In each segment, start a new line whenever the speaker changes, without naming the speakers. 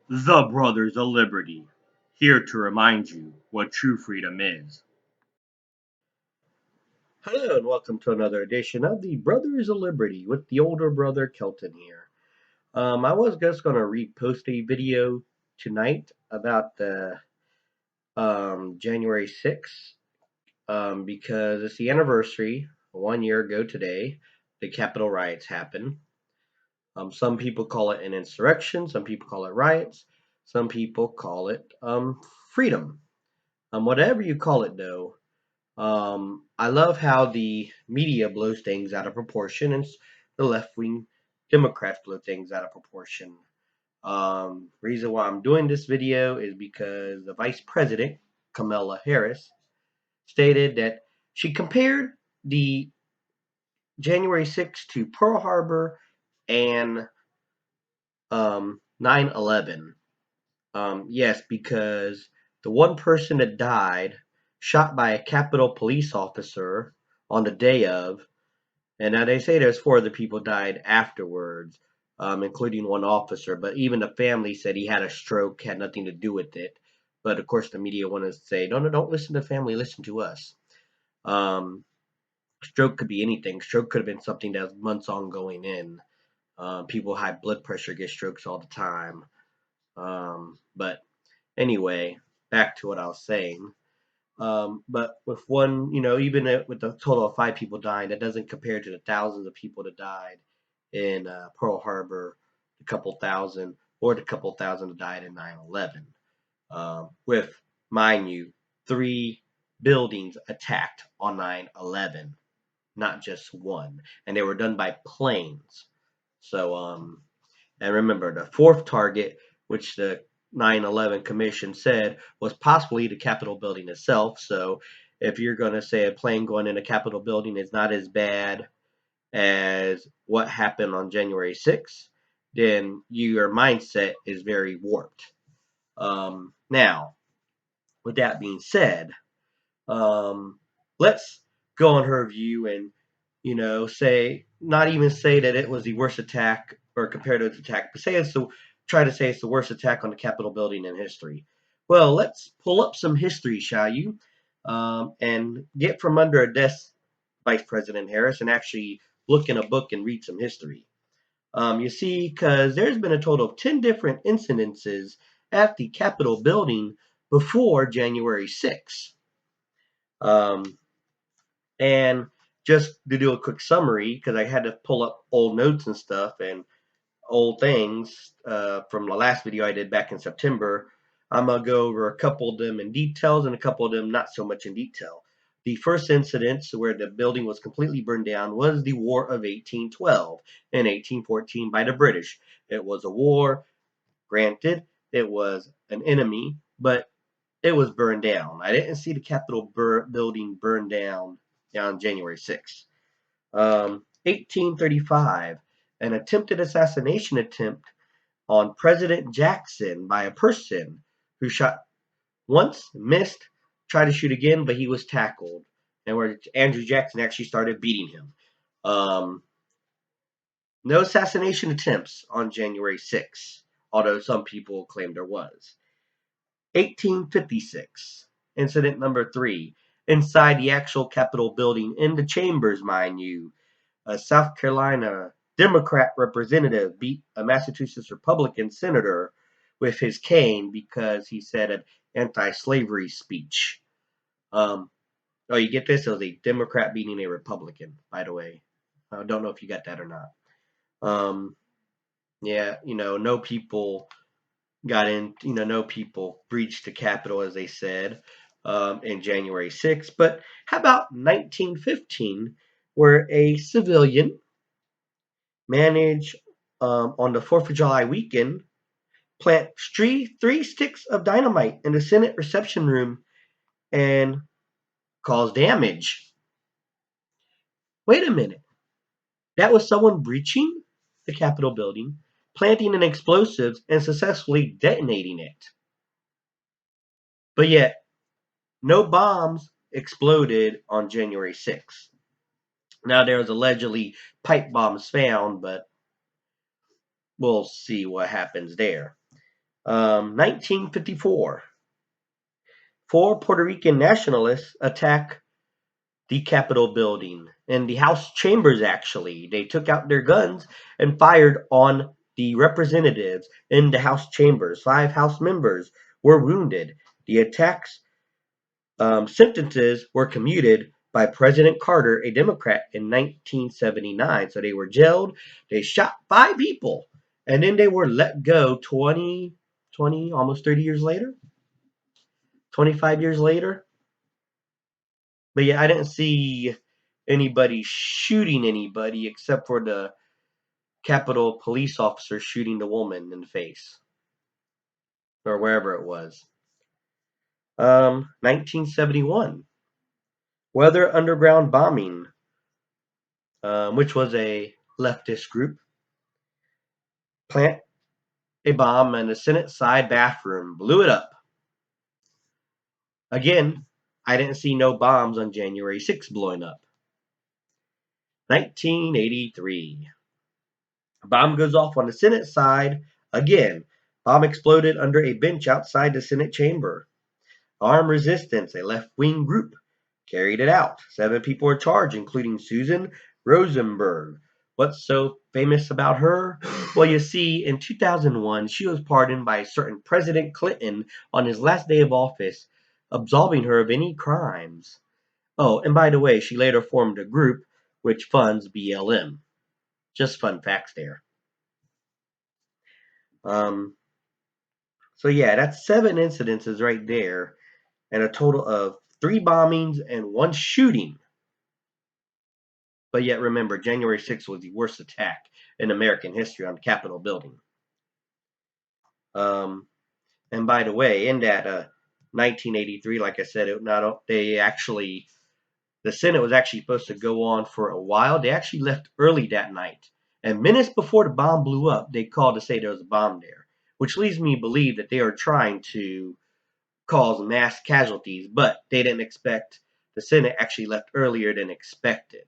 The Brothers of Liberty, here to remind you what true freedom is. Hello, and welcome to another edition of the Brothers of Liberty with the older brother Kelton here. I was just going to repost a video tonight about the January 6th because it's the anniversary. 1 year ago today, the Capitol riots happened. Some people call it an insurrection, some people call it riots, some people call it freedom. Whatever you call it, though, I love how the media blows things out of proportion and the left wing Democrats blow things out of proportion. Reason why I'm doing this video is because the Vice President, Kamala Harris, stated that she compared the January 6th to Pearl Harbor and 9/11. Yes, because the one person that died, shot by a Capitol police officer on the day of, and now they say there's four other people died afterwards, including one officer. But even the family said he had a stroke, had nothing to do with it. But of course, the media wanted to say, no, no, don't listen to the family, listen to us. Um, Stroke could be anything. Stroke could have been something that was months on going in. People with high blood pressure get strokes all the time. But anyway, back to what I was saying. But with one, even with the total of five people dying, that doesn't compare to the thousands of people that died in Pearl Harbor, the couple thousand, or the couple thousand that died in 9/11. With, mind you, three buildings attacked on 9/11, not just one, and they were done by planes. So, and remember, the fourth target, which the 9/11 Commission said was possibly the Capitol building itself. So, if you're going to say a plane going in a Capitol building is not as bad as what happened on January 6th, then your mindset is very warped. Now, with that being said, um, let's go on her view and say not even say that it was the worst attack or compared to its attack, but try to say it's the worst attack on the Capitol building in history. Well, let's pull up some history, shall you, and get from under a desk, Vice President Harris, and actually look in a book and read some history. You see, because there's been a total of 10 different incidences at the Capitol building before January 6th. Um, and just to do a quick summary, because I had to pull up old notes and stuff and old things from the last video I did back in September, I'm going to go over a couple of them in details and a couple of them not so much in detail. The first incident where the building was completely burned down was the War of 1812 and 1814 by the British. It was a war, granted, it was an enemy, but it was burned down. I didn't see the Capitol building burned down on January 6th. 1835, an attempted assassination attempt on President Jackson by a person who shot once, missed, tried to shoot again, but he was tackled, and where Andrew Jackson actually started beating him. No assassination attempts on January 6th, although some people claim there was. 1856, incident number 3, inside the actual Capitol building in the chambers, mind you. A South Carolina Democrat representative beat a Massachusetts Republican senator with his cane because he said an anti-slavery speech. Oh, you get this? It was a Democrat beating a Republican, by the way. I don't know if you got that or not. Yeah, no people got in, no people breached the Capitol, as they said, in January 6th. But how about 1915, where a civilian managed on the 4th of July weekend plant three sticks of dynamite in the Senate reception room and cause damage? Wait a minute. That was someone breaching the Capitol building, planting an explosive, and successfully detonating it. But yet, no bombs exploded on January 6th. Now, there was allegedly pipe bombs found, but we'll see what happens there. 1954. Four Puerto Rican nationalists attack the Capitol building and the House chambers, actually. They took out their guns and fired on the representatives in the House chambers. Five House members were wounded. The attacks sentences were commuted by President Carter, a Democrat, in 1979. So they were jailed. They shot five people, and then they were let go 20, almost 30 years later, 25 years later. But yeah, I didn't see anybody shooting anybody except for the Capitol police officer shooting the woman in the face or wherever it was. 1971, Weather Underground bombing, which was a leftist group, plant a bomb in the Senate side bathroom, blew it up. Again, I didn't see no bombs on January 6th blowing up. 1983. A bomb goes off on the Senate side. Again, bomb exploded under a bench outside the Senate chamber. Armed resistance, a left-wing group, carried it out. 7 people were charged, including Susan Rosenberg. What's so famous about her? Well, you see, in 2001, she was pardoned by a certain President Clinton on his last day of office, absolving her of any crimes. Oh, and by the way, she later formed a group which funds BLM. Just fun facts there. Um, so yeah, that's 7 incidences right there, and a total of 3 bombings and 1 shooting. But yet, remember, January 6th was the worst attack in American history on the Capitol building. Um, and by the way, in that 1983, like I said, the Senate was actually supposed to go on for a while. They actually left early that night, and minutes before the bomb blew up, they called to say there was a bomb there, which leads me to believe that they are trying to cause mass casualties, but they didn't expect the Senate actually left earlier than expected.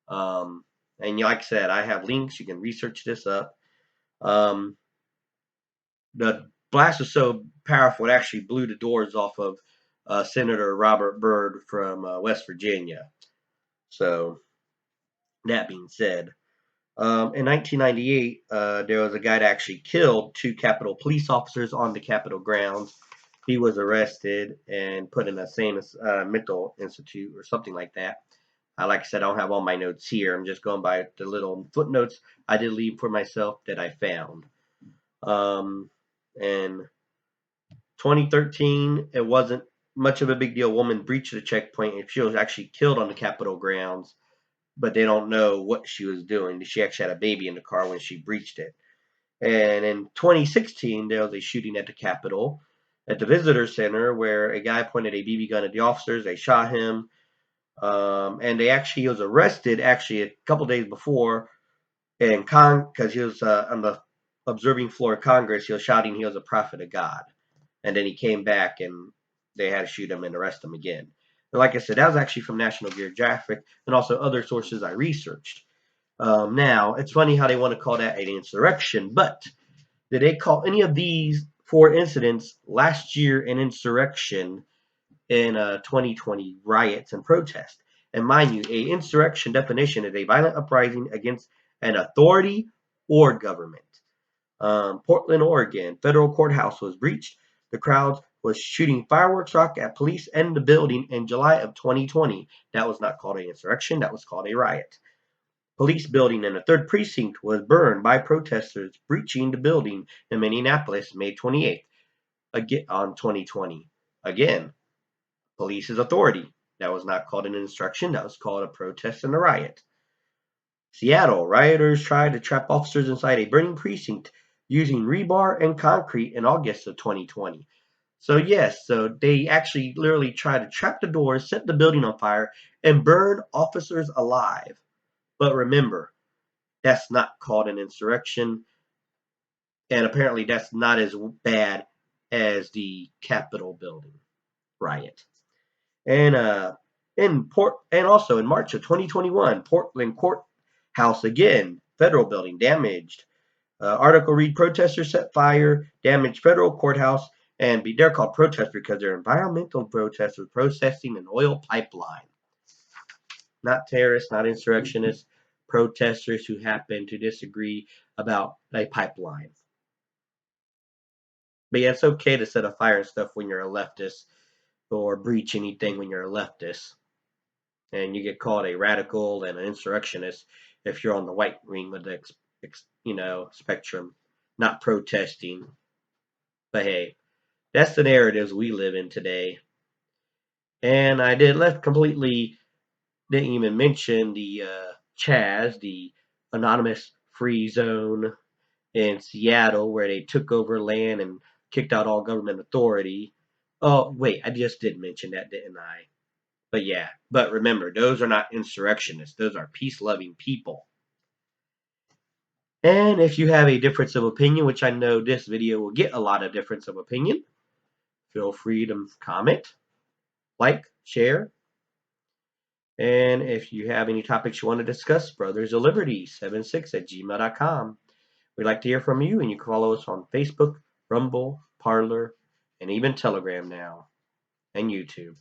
And like I said, I have links. You can research this up. Um, the blast was so powerful it actually blew the doors off of Senator Robert Byrd from West Virginia. So that being said, in 1998, there was a guy that actually killed 2 Capitol police officers on the Capitol grounds. He was arrested and put in a sane mental institute or something like that. Like I said, I don't have all my notes here. I'm just going by the little footnotes I did leave for myself that I found. In 2013, it wasn't much of a big deal. A woman breached the checkpoint and she was actually killed on the Capitol grounds, but they don't know what she was doing. She actually had a baby in the car when she breached it. And in 2016, there was a shooting at the Capitol at the visitor center where a guy pointed a BB gun at the officers. They shot him. And he was arrested actually a couple days before, and because he was on the observing floor of Congress, he was shouting he was a prophet of God, and then he came back and they had to shoot him and arrest him again. And like I said, that was actually from National Geographic and also other sources I researched. Now it's funny how they want to call that an insurrection, but did they call any of these 4 incidents last year an insurrection? In 2020 riots and protests. And mind you, a insurrection definition is a violent uprising against an authority or government. Portland, Oregon, federal courthouse was breached. The crowd was shooting fireworks rock at police and the building in July of 2020. That was not called an insurrection. That was called a riot. Police building in the 3rd precinct was burned by protesters breaching the building in Minneapolis, May 28th, again on 2020. Again, police's authority. That was not called an insurrection. That was called a protest and a riot. Seattle, rioters tried to trap officers inside a burning precinct using rebar and concrete in August of 2020. So yes, so they actually literally tried to trap the doors, set the building on fire, and burn officers alive. But remember, that's not called an insurrection, and apparently that's not as bad as the Capitol building riot. And also in March of 2021, Portland courthouse again, federal building damaged. Article read protesters set fire, damage federal courthouse, and they're called protesters because they're environmental protesters protesting an oil pipeline. Not terrorists, not insurrectionists, protesters who happen to disagree about a pipeline. But yeah, it's okay to set a fire and stuff when you're a leftist or breach anything when you're a leftist. And you get called a radical and an insurrectionist if you're on the white wing of the spectrum, not protesting. But hey, that's the narratives we live in today. And I didn't even mention the Chaz, the anonymous free zone in Seattle, where they took over land and kicked out all government authority. Oh, wait, I just did mention that, didn't I? But yeah, but remember, those are not insurrectionists. Those are peace-loving people. And if you have a difference of opinion, which I know this video will get a lot of difference of opinion, feel free to comment, like, share. And if you have any topics you want to discuss, Brothers of Liberty 76@gmail.com. We'd like to hear from you, and you can follow us on Facebook, Rumble, Parler, and even Telegram now, and YouTube.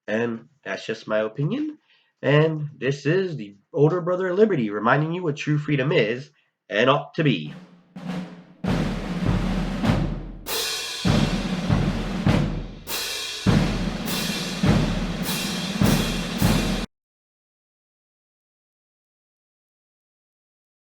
And that's just my opinion. And this is the older brother of liberty reminding you what true freedom is and ought to be.